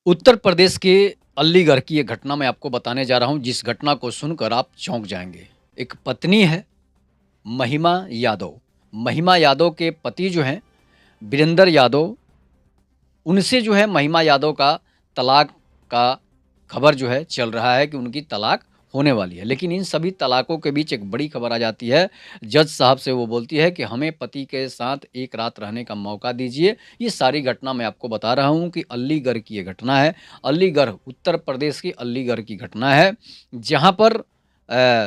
उत्तर प्रदेश के अलीगढ़ की एक घटना मैं आपको बताने जा रहा हूँ, जिस घटना को सुनकर आप चौंक जाएँगे। एक पत्नी है, महिमा यादव। महिमा यादव के पति जो हैं, वीरेंद्र यादव, उनसे जो है महिमा यादव का तलाक का खबर जो है चल रहा है कि उनकी तलाक होने वाली है। लेकिन इन सभी तलाकों के बीच एक बड़ी खबर आ जाती है। जज साहब से वो बोलती है कि हमें पति के साथ एक रात रहने का मौका दीजिए। ये सारी घटना मैं आपको बता रहा हूँ कि अलीगढ़ की ये घटना है। अलीगढ़, उत्तर प्रदेश की अलीगढ़ की घटना है, जहाँ पर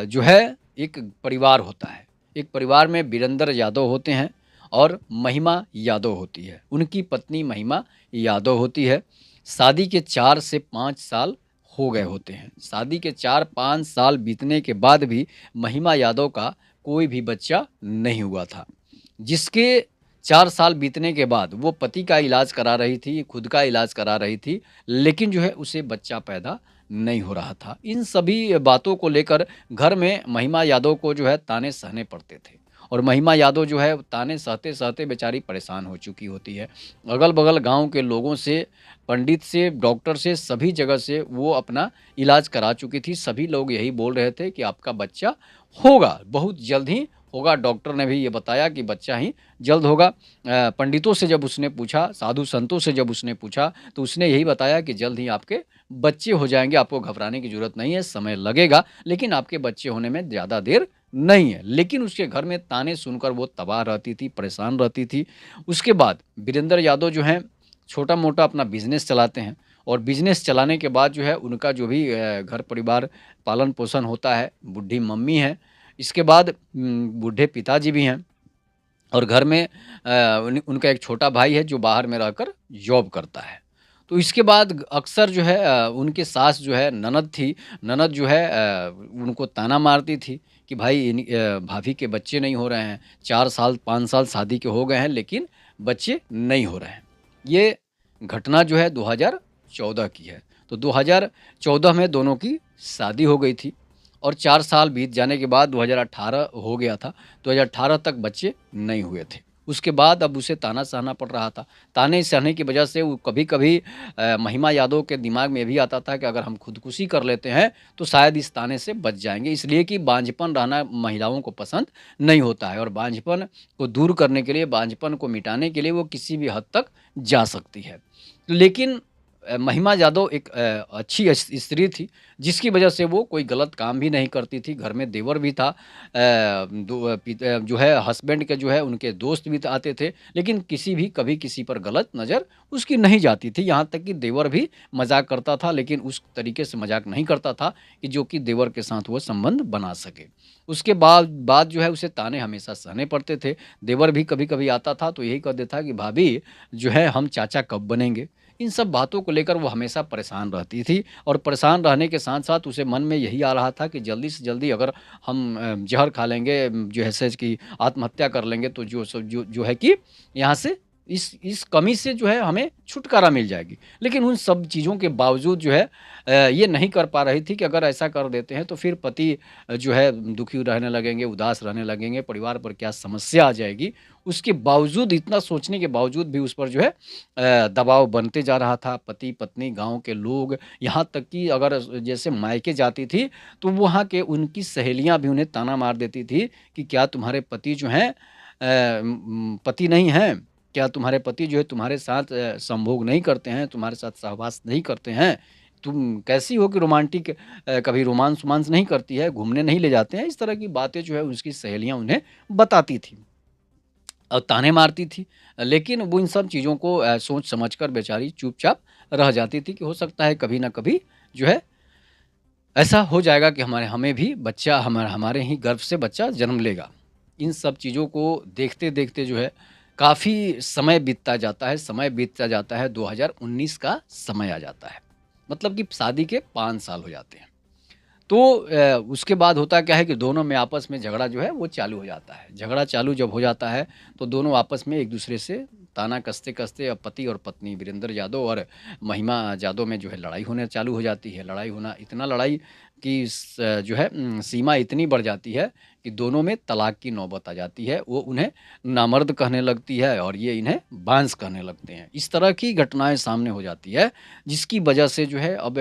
जो है एक परिवार होता है। एक परिवार में वीरेंद्र यादव होते हैं और महिमा यादव होती है। उनकी पत्नी महिमा यादव होती है। शादी के 4 से 5 साल हो गए होते हैं। शादी के 4-5 साल बीतने के बाद भी महिमा यादव का कोई भी बच्चा नहीं हुआ था। जिसके 4 साल बीतने के बाद वो पति का इलाज करा रही थी, खुद का इलाज करा रही थी, लेकिन जो है उसे बच्चा पैदा नहीं हो रहा था। इन सभी बातों को लेकर घर में महिमा यादव को जो है ताने सहने पड़ते थे और महिमा यादव जो है ताने सहते-सहते बेचारी परेशान हो चुकी होती है। अगल-बगल गाँव के लोगों से, पंडित से, डॉक्टर से, सभी जगह से वो अपना इलाज करा चुकी थी। सभी लोग यही बोल रहे थे कि आपका बच्चा होगा, बहुत जल्द ही होगा। डॉक्टर ने भी ये बताया कि बच्चा ही जल्द होगा। पंडितों से जब उसने पूछा, साधु संतों से जब उसने पूछा, तो उसने यही बताया कि जल्द ही आपके बच्चे हो जाएँगे, आपको घबराने की ज़रूरत नहीं है, समय लगेगा, लेकिन आपके बच्चे होने में ज़्यादा देर नहीं है। लेकिन उसके घर में ताने सुनकर वो तबाह रहती थी, परेशान रहती थी। उसके बाद वीरेंद्र यादव जो हैं, छोटा-मोटा अपना बिज़नेस चलाते हैं और बिज़नेस चलाने के बाद जो है उनका जो भी घर परिवार पालन-पोषण होता है, बूढ़ी मम्मी हैं, इसके बाद बूढ़े पिताजी भी हैं और घर में उनका एक छोटा भाई है जो बाहर में रहकर जॉब करता है। तो इसके बाद अक्सर जो है उनकी सास जो है ननद थी, ननद जो है उनको ताना मारती थी कि भाई भाभी के बच्चे नहीं हो रहे हैं, 4 साल 5 साल शादी के हो गए हैं लेकिन बच्चे नहीं हो रहे हैं। ये घटना जो है 2014 की है। तो 2014 में दोनों की शादी हो गई थी और 4 साल बीत जाने के बाद 2018 हो गया था। 2018 तक बच्चे नहीं हुए थे। उसके बाद अब उसे ताना सहना पड़ रहा था। ताने सहने की वजह से वो कभी-कभी महिमा यादव के दिमाग में ये भी आता था कि अगर हम खुदकुशी कर लेते हैं, तो शायद इस ताने से बच जाएँगे। इसलिए कि बांझपन रहना महिलाओं को पसंद नहीं होता है और बांझपन को दूर करने के लिए, बांझपन को मिटाने के लिए वो किसी भी हद तक जा सकती है। लेकिन महिमा यादव एक अच्छी स्त्री थी, जिसकी वजह से वो कोई गलत काम भी नहीं करती थी। घर में देवर भी था, जो है हस्बैंड के जो है उनके दोस्त भी आते थे, लेकिन किसी भी कभी किसी पर गलत नज़र उसकी नहीं जाती थी। यहाँ तक कि देवर भी मज़ाक करता था, लेकिन उस तरीके से मज़ाक नहीं करता था कि जो कि देवर के साथ वो संबंध बना सके। उसके बाद जो है उसे ताने हमेशा सहने पड़ते थे। देवर भी कभी-कभी आता था तो यही कह देता कि भाभी जो है हम चाचा कब बनेंगे? इन सब बातों को लेकर वो हमेशा परेशान रहती थी और परेशान रहने के साथ-साथ उसे मन में यही आ रहा था कि जल्दी से जल्दी अगर हम ज़हर खा लेंगे, जो है सच कि आत्महत्या कर लेंगे तो जो है कि यहाँ से इस कमी से जो है हमें छुटकारा मिल जाएगी। लेकिन उन सब चीज़ों के बावजूद जो है ये नहीं कर पा रही थी कि अगर ऐसा कर देते हैं तो फिर पति जो है दुखी रहने लगेंगे, उदास रहने लगेंगे, परिवार पर क्या समस्या आ जाएगी। उसके बावजूद, इतना सोचने के बावजूद भी उस पर जो है दबाव बनते जा रहा था, पति-पत्नी, गाँव के लोग, यहाँ तक कि अगर जैसे मायके जाती थी, तो वहाँ के उनकी सहेलियाँ भी उन्हें ताना मार देती थी कि क्या तुम्हारे पति जो हैं पति नहीं हैं? क्या तुम्हारे पति जो है तुम्हारे साथ संभोग नहीं करते हैं, तुम्हारे साथ सहवास नहीं करते हैं? तुम कैसी हो कि रोमांटिक कभी रोमांस-वोमांस नहीं करती है, घूमने नहीं ले जाते हैं? इस तरह की बातें जो है उसकी सहेलियाँ उन्हें बताती थी। ताने मारती थी, लेकिन वो इन सब चीज़ों को सोच समझ कर बेचारी चुपचाप रह जाती थी कि हो सकता है कभी न कभी जो है ऐसा हो जाएगा कि हमें भी बच्चा हमारे ही गर्भ से बच्चा जन्म लेगा। इन सब चीज़ों को देखते-देखते जो है काफ़ी समय बीतता जाता है, समय बीतता जाता है, 2019 का समय आ जाता है। मतलब कि शादी के 5 साल हो जाते हैं। तो उसके बाद होता क्या है कि दोनों में आपस में झगड़ा जो है वो चालू हो जाता है। झगड़ा चालू जब हो जाता है तो दोनों आपस में एक-दूसरे से ताना कसते-कसते अब पति और पत्नी वीरेंद्र यादव और महिमा यादव में जो है लड़ाई होना चालू हो जाती है। लड़ाई होना, इतना लड़ाई कि जो है सीमा इतनी बढ़ जाती है कि दोनों में तलाक की नौबत आ जाती है। वो उन्हें नामर्द कहने लगती है और ये इन्हें बांस कहने लगते हैं। इस तरह की घटनाएँ सामने हो जाती है, जिसकी वजह से जो है अब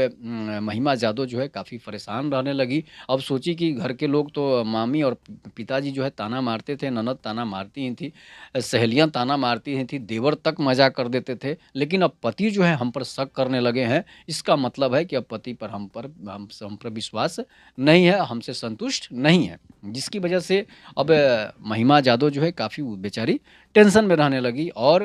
महिमा जादव जो है काफ़ी परेशान रहने लगी। अब सोची कि घर के लोग तो मामी और पिताजी जो है ताना मारते थे, ननद ताना मारती ही थी, सहेलियाँ ताना मारती ही थी, देवर तक मज़ाक कर देते थे। लेकिन अब पति जो है हम पर शक करने लगे हैं। इसका मतलब है कि अब पति पर हम पर विश्वास नहीं है, हमसे संतुष्ट नहीं है। जिसकी वजह से अब महिमा जादव जो है काफ़ी बेचारी टेंशन में रहने लगी और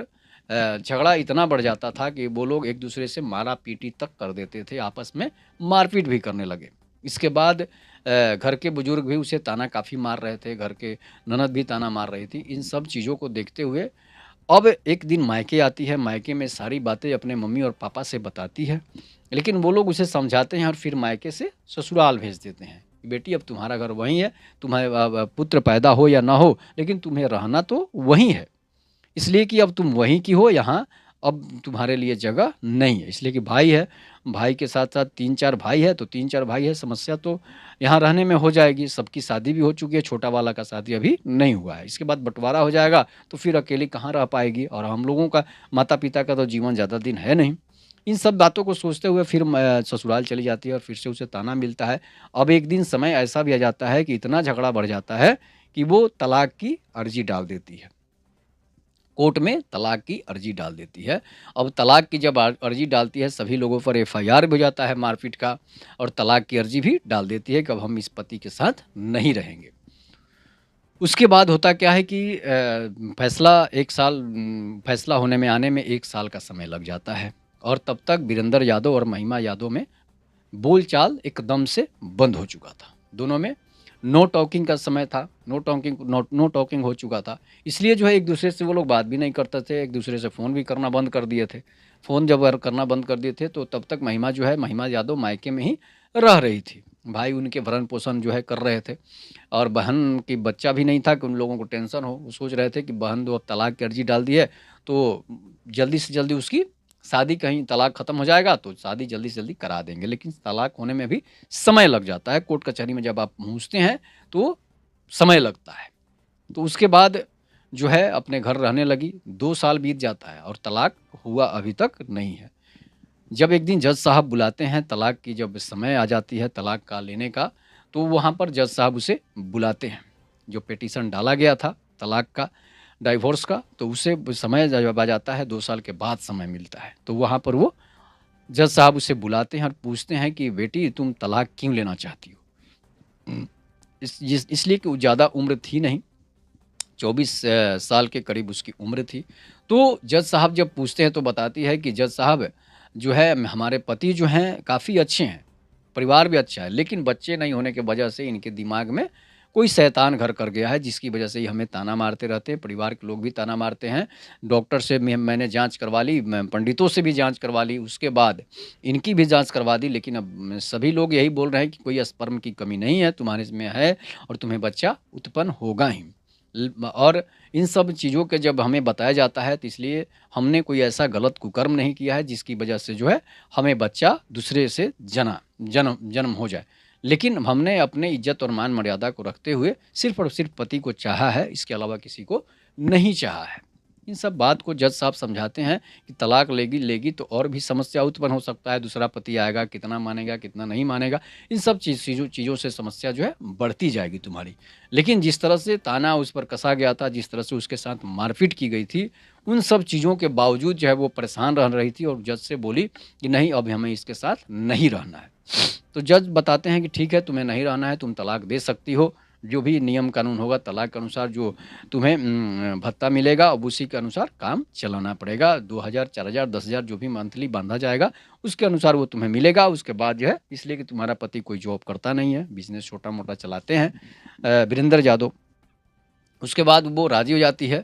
झगड़ा इतना बढ़ जाता था कि वो लोग एक-दूसरे से मारा-पीटी तक कर देते थे, आपस में मारपीट भी करने लगे। इसके बाद घर के बुजुर्ग भी उसे ताना काफ़ी मार रहे थे, घर के ननद भी ताना मार रही थी। इन सब चीज़ों को देखते हुए अब एक दिन मायके आती है, मायके में सारी बातें अपने मम्मी और पापा से बताती है, लेकिन वो लोग उसे समझाते हैं और फिर मायके से ससुराल भेज देते हैं। बेटी अब तुम्हारा घर वहीं है, तुम्हारे पुत्र पैदा हो या ना हो, लेकिन तुम्हें रहना तो वहीं है। इसलिए कि अब तुम वहीं की हो, यहाँ अब तुम्हारे लिए जगह नहीं है। इसलिए कि भाई है, भाई के साथ-साथ 3-4 भाई है, तो 3-4 भाई है, समस्या तो यहाँ रहने में हो जाएगी। सबकी शादी भी हो चुकी है, छोटा वाला का शादी अभी नहीं हुआ है। इसके बाद बँटवारा हो जाएगा, तो फिर अकेली कहाँ रह पाएगी और हम लोगों का माता-पिता का तो जीवन ज़्यादा दिन है नहीं। इन सब बातों को सोचते हुए फिर ससुराल चली जाती है और फिर से उसे ताना मिलता है। अब एक दिन समय ऐसा भी आ जाता है कि इतना झगड़ा बढ़ जाता है कि वो तलाक की अर्ज़ी डाल देती है। कोर्ट में तलाक की अर्जी डाल देती है। अब तलाक की जब अर्जी डालती है, सभी लोगों पर एफआईआर भी हो जाता है मारपीट का और तलाक की अर्जी भी डाल देती है कि अब हम इस पति के साथ नहीं रहेंगे। उसके बाद होता क्या है कि फैसला 1 साल फैसला होने में आने में 1 साल का समय लग जाता है और तब तक वीरेंद्र यादव और महिमा यादव में बोलचाल एकदम से बंद हो चुका था। दोनों में नो टॉकिंग का समय था, नो टॉकिंग हो चुका था। इसलिए जो है एक-दूसरे से वो लोग बात भी नहीं करते थे, एक-दूसरे से फ़ोन भी करना बंद कर दिए थे। फ़ोन जब करना बंद कर दिए थे तो तब तक महिमा यादव मायके में ही रह रही थी। भाई उनके भरण-पोषण जो है कर रहे थे और बहन की बच्चा भी नहीं था कि उन लोगों को टेंशन हो। वो सोच रहे थे कि बहन तो अब तलाक की अर्ज़ी डाल दी है, तो जल्दी से जल्दी उसकी शादी, कहीं तलाक ख़त्म हो जाएगा तो शादी जल्दी से जल्दी करा देंगे। लेकिन तलाक होने में भी समय लग जाता है। कोर्ट कचहरी में जब आप पहुँचते हैं तो समय लगता है। तो उसके बाद जो है अपने घर रहने लगी। 2 साल बीत जाता है और तलाक हुआ अभी तक नहीं है। जब एक दिन जज साहब बुलाते हैं, तलाक की जब समय आ जाती है तलाक का लेने का, तो वहाँ पर जज साहब उसे बुलाते हैं। जो पिटीशन डाला गया था तलाक का, डाइवोर्स का, तो उसे समय जब आ जाता है, 2 साल के बाद समय मिलता है। तो वहाँ पर वो जज साहब उसे बुलाते हैं और पूछते हैं कि बेटी तुम तलाक क्यों लेना चाहती हो? उम, इसलिए कि वो ज़्यादा उम्र थी नहीं, 24 साल के करीब उसकी उम्र थी। तो जज साहब जब पूछते हैं तो बताती है कि जज साहब जो है हमारे पति जो हैं काफ़ी अच्छे हैं, परिवार भी अच्छा है, लेकिन बच्चे नहीं होने की वजह से इनके दिमाग में कोई शैतान घर कर गया है, जिसकी वजह से ये हमें ताना मारते रहते हैं, परिवार के लोग भी ताना मारते हैं। डॉक्टर से मैंने जाँच करवा ली, मैं पंडितों से भी जाँच करवा ली, उसके बाद इनकी भी जाँच करवा दी, लेकिन अब सभी लोग यही बोल रहे हैं कि कोई स्पर्म की कमी नहीं है, तुम्हारे में है और तुम्हें बच्चा उत्पन्न होगा ही। और इन सब चीज़ों के जब हमें बताया जाता है तो इसलिए हमने कोई ऐसा गलत कुकर्म नहीं किया है जिसकी वजह से जो है हमें बच्चा दूसरे से जन्म जन्म हो जाए। लेकिन हमने अपने इज्जत और मान मर्यादा को रखते हुए सिर्फ़ और सिर्फ़ पति को चाहा है, इसके अलावा किसी को नहीं चाहा है। इन सब बात को जज साहब समझाते हैं कि तलाक लेगी तो और भी समस्या उत्पन्न हो सकता है, दूसरा पति आएगा, कितना मानेगा, कितना नहीं मानेगा। इन सब चीज़ों से समस्या जो है बढ़ती जाएगी तुम्हारी। लेकिन जिस तरह से ताना उस पर कसा गया था, जिस तरह से उसके साथ मारपीट की गई थी, उन सब चीज़ों के बावजूद जो है वो परेशान रह रही थी और जज से बोली कि नहीं अब हमें इसके साथ नहीं रहना है। तो जज बताते हैं कि ठीक है तुम्हें नहीं रहना है, तुम तलाक दे सकती हो। जो भी नियम कानून होगा तलाक के अनुसार जो तुम्हें भत्ता मिलेगा अब उसी के अनुसार काम चलाना पड़ेगा। 2000, 4000, 10,000 जो भी मंथली बाँधा जाएगा, उसके अनुसार वो तुम्हें मिलेगा। उसके बाद जो है इसलिए कि तुम्हारा पति कोई जॉब करता नहीं है, बिज़नेस छोटा-मोटा चलाते हैं वीरेंद्र यादव। उसके बाद वो राज़ी हो जाती है।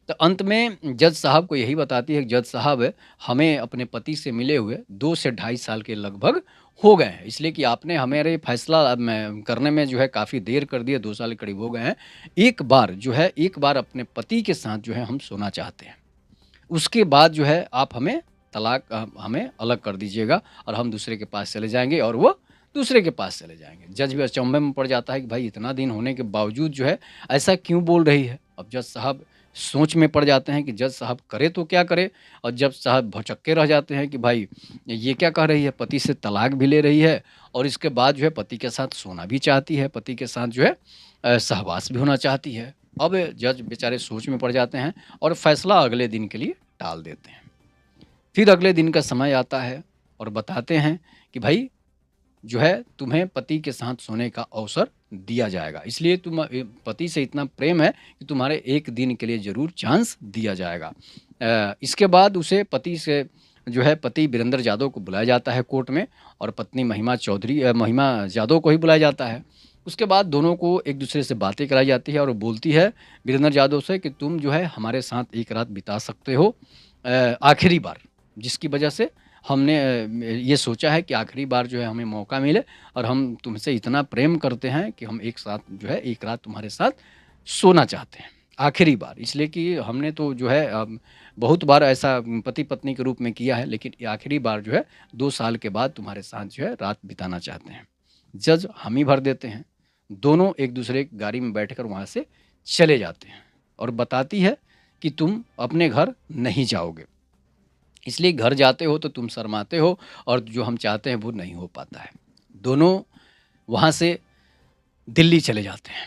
तो अंत में जज साहब को यही बताती है कि जज साहब हमें अपने पति से मिले हुए 2 से ढाई साल के लगभग हो गए हैं। इसलिए कि आपने हमारे फैसला में करने में जो है काफ़ी देर कर दी है, 2 साल के करीब हो गए हैं। एक बार अपने पति के साथ जो है हम सोना चाहते हैं। उसके बाद जो है आप हमें हमें अलग कर दीजिएगा और हम दूसरे के पास चले जाएँगे और वो दूसरे के पास चले जाएंगे। जज भी अचंभे में पड़ जाता है कि भाई इतना दिन होने के बावजूद जो है ऐसा क्यों बोल रही है। अब जज साहब सोच में पड़ जाते हैं कि जज साहब करे तो क्या करे, और जज साहब भौचक्के रह जाते हैं कि भाई ये क्या कह रही है, पति से तलाक भी ले रही है और इसके बाद जो है पति के साथ सोना भी चाहती है, पति के साथ जो है सहवास भी होना चाहती है। अब जज बेचारे सोच में पड़ जाते हैं और फैसला अगले दिन के लिए टाल देते हैं। फिर अगले दिन का समय आता है और बताते हैं कि भाई जो है तुम्हें पति के साथ सोने का अवसर दिया जाएगा, इसलिए पति से इतना प्रेम है कि तुम्हारे एक दिन के लिए ज़रूर चांस दिया जाएगा। इसके बाद उसे पति से जो है पति वीरेंद्र यादव को बुलाया जाता है कोर्ट में, और पत्नी महिमा यादव को ही बुलाया जाता है। उसके बाद दोनों को एक दूसरे से बातें कराई जाती है और वो बोलती है वीरेंद्र यादव से कि तुम जो है हमारे साथ एक रात बिता सकते हो आखिरी बार, जिसकी वजह से हमने ये सोचा है कि आखिरी बार जो है हमें मौका मिले और हम तुमसे इतना प्रेम करते हैं कि हम एक साथ जो है एक रात तुम्हारे साथ सोना चाहते हैं आखिरी बार। इसलिए कि हमने तो जो है बहुत बार ऐसा पति पत्नी के रूप में किया है, लेकिन ये आखिरी बार जो है 2 साल के बाद तुम्हारे साथ जो है रात बिताना चाहते हैं। जज हामी भर देते हैं। दोनों एक दूसरे की गाड़ी में बैठकर वहाँ से चले जाते हैं और बताती है कि तुम अपने घर नहीं जाओगे, इसलिए घर जाते हो तो तुम शर्माते हो और जो हम चाहते हैं वो नहीं हो पाता है। दोनों वहाँ से दिल्ली चले जाते हैं।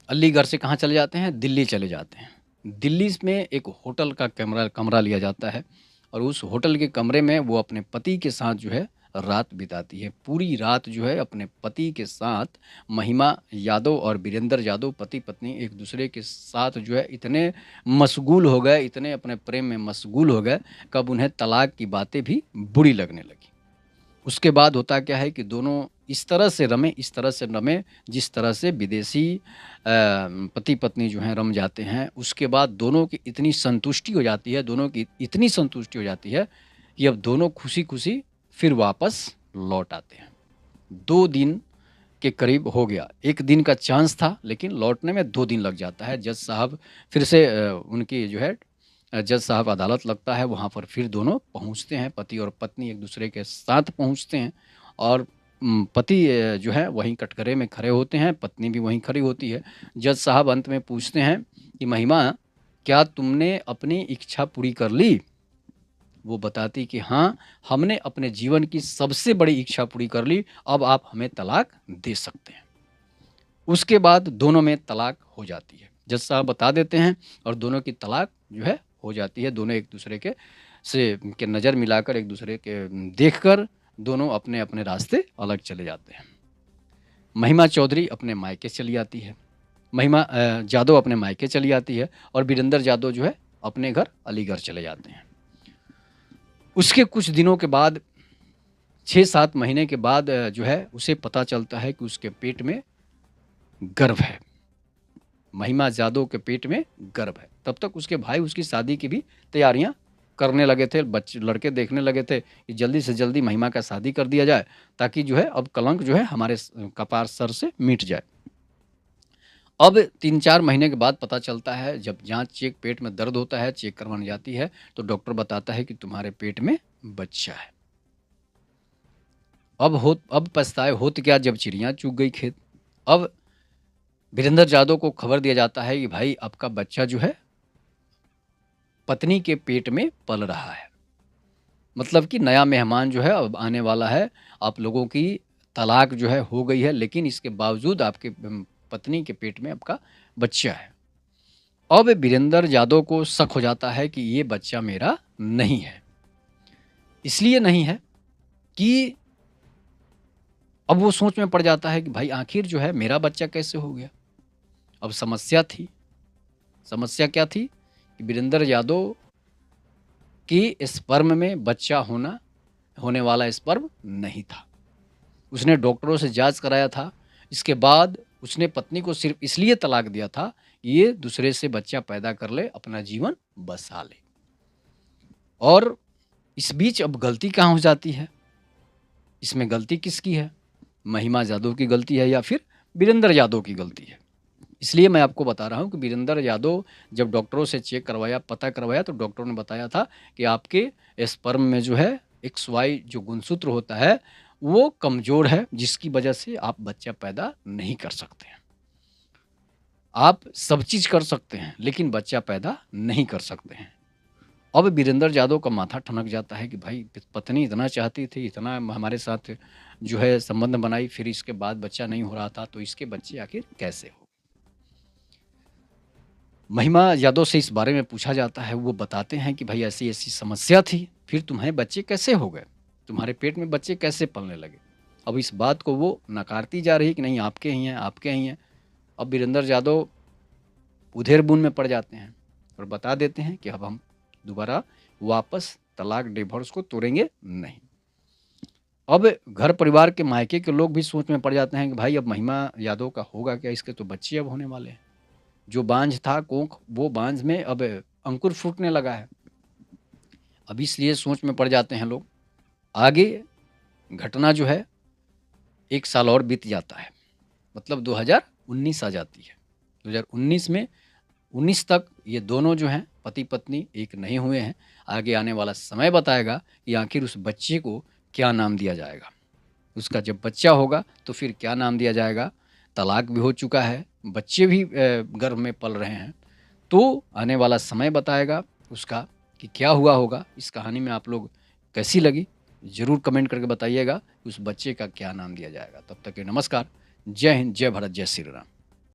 अलीगढ़ से कहाँ चले जाते हैं, दिल्ली चले जाते हैं। दिल्ली में एक होटल का कमरा लिया जाता है और उस होटल के कमरे में वो अपने पति के साथ जो है रात बिताती है। पूरी रात जो है अपने पति के साथ महिमा यादव और वीरेंद्र यादव पति पत्नी एक दूसरे के साथ जो है इतने मशगूल हो गए, इतने अपने प्रेम में मशगूल हो गए, कब उन्हें तलाक की बातें भी बुरी लगने लगी। उसके बाद होता क्या है कि दोनों इस तरह से रमे जिस तरह से विदेशी पति पत्नी जो हैं रम जाते हैं। उसके बाद दोनों की इतनी संतुष्टि हो जाती है, दोनों की इतनी संतुष्टि हो जाती है कि अब दोनों खुशी खुशी फिर वापस लौट आते हैं। 2 दिन के करीब हो गया, 1 दिन का चांस था लेकिन लौटने में 2 दिन लग जाता है। जज साहब फिर से उनकी जो है जज साहब अदालत लगता है, वहाँ पर फिर दोनों पहुँचते हैं, पति और पत्नी एक दूसरे के साथ पहुँचते हैं और पति जो है वहीं कटघरे में खड़े होते हैं, पत्नी भी वहीं खड़ी होती है। जज साहब अंत में पूछते हैं कि महिमा, क्या तुमने अपनी इच्छा पूरी कर ली? वो बताती कि हाँ, हमने अपने जीवन की सबसे बड़ी इच्छा पूरी कर ली, अब आप हमें तलाक दे सकते हैं। उसके बाद दोनों में तलाक हो जाती है। जज साहब बता देते हैं और दोनों की तलाक जो है हो जाती है। दोनों एक दूसरे के नज़र मिलाकर एक दूसरे के देखकर दोनों अपने अपने रास्ते अलग चले जाते हैं। महिमा चौधरी अपने मायके चली आती है, महिमा यादव अपने मायके चली आती है और वीरेंद्र यादव जो है अपने घर अलीगढ़ चले जाते हैं। उसके कुछ दिनों के बाद 6-7 महीने के बाद जो है उसे पता चलता है कि उसके पेट में गर्भ है। महिमा यादव के पेट में गर्भ है। तब तक उसके भाई उसकी शादी की भी तैयारियां करने लगे थे, बच्चे लड़के देखने लगे थे कि जल्दी से जल्दी महिमा का शादी कर दिया जाए ताकि जो है अब कलंक जो है हमारे कपार सर से मिट जाए। अब 3-4 महीने के बाद पता चलता है, जब जांच चेक पेट में दर्द होता है, चेक करवाने जाती है तो डॉक्टर बताता है कि तुम्हारे पेट में बच्चा है। अब पछताए होत क्या जब चिड़िया चुग गई खेत। अब वीरेंद्र यादव को खबर दिया जाता है कि भाई आपका बच्चा जो है पत्नी के पेट में पल रहा है, मतलब कि नया मेहमान जो है अब आने वाला है। आप लोगों की तलाक जो है हो गई है, लेकिन इसके बावजूद आपके पत्नी के पेट में आपका बच्चा है। अब वीरेंद्र यादव को शक हो जाता है कि ये बच्चा मेरा नहीं है। इसलिए नहीं है कि अब वो सोच में पड़ जाता है कि भाई आखिर जो है मेरा बच्चा कैसे हो गया। अब समस्या क्या थी कि वीरेंद्र यादव की स्पर्म में बच्चा होने वाला स्पर्म नहीं था। उसने डॉक्टरों से जांच कराया था। इसके बाद उसने पत्नी को सिर्फ इसलिए तलाक दिया था कि ये दूसरे से बच्चा पैदा कर ले, अपना जीवन बसा ले। और इस बीच अब गलती कहाँ हो जाती है, इसमें गलती किसकी है? महिमा यादव की गलती है या फिर वीरेंद्र यादव की गलती है? इसलिए मैं आपको बता रहा हूँ कि वीरेंद्र यादव जब डॉक्टरों से चेक करवाया, पता करवाया, तो डॉक्टरों ने बताया था कि आपके स्पर्म में जो है XY जो गुणसूत्र होता है वो कमज़ोर है, जिसकी वजह से आप बच्चा पैदा नहीं कर सकते हैं। आप सब चीज़ कर सकते हैं, लेकिन बच्चा पैदा नहीं कर सकते हैं। अब वीरेंद्र यादव का माथा ठनक जाता है कि भाई पत्नी इतना चाहती थी, इतना हमारे साथ जो है संबंध बनाई, फिर इसके बाद बच्चा नहीं हो रहा था, तो इसके बच्चे आखिर कैसे हो? महिमा यादव से इस बारे में पूछा जाता है, वो बताते हैं कि भाई ऐसी-ऐसी समस्या थी, फिर तुम्हें बच्चे कैसे हो गए? तुम्हारे पेट में बच्चे कैसे पलने लगे? अब इस बात को वो नकारती जा रही है कि नहीं आपके ही हैं, आपके ही हैं। अब वीरेंद्र यादव उधेड़-बुन में पड़ जाते हैं और बता देते हैं कि अब हम दोबारा वापस तलाक डिवोर्स को तोड़ेंगे नहीं। अब घर परिवार के मायके के लोग भी सोच में पड़ जाते हैं कि भाई अब महिमा यादव का होगा क्या? इसके तो बच्चे अब होने वाले हैं। जो बांझ था कोख, वो बांझ में अब अंकुर फूटने लगा है। अब इसलिए सोच में पड़ जाते हैं लोग। आगे घटना जो है 1 साल और बीत जाता है। मतलब 2019 आ जाती है। 2019 में 19 तक ये दोनों जो हैं पति-पत्नी एक नहीं हुए हैं। आगे आने वाला समय बताएगा कि आखिर उस बच्चे को क्या नाम दिया जाएगा। उसका जब बच्चा होगा तो फिर क्या नाम दिया जाएगा? तलाक भी हो चुका है, बच्चे भी गर्भ में पल रहे हैं। तो आने वाला समय बताएगा उसका कि क्या हुआ होगा। इस कहानी में आप लोग कैसी लगी? ज़रूर कमेंट करके बताइएगा, उस बच्चे का क्या नाम दिया जाएगा। तब तक के नमस्कार। जय हिंद, जय भारत, जय श्री राम।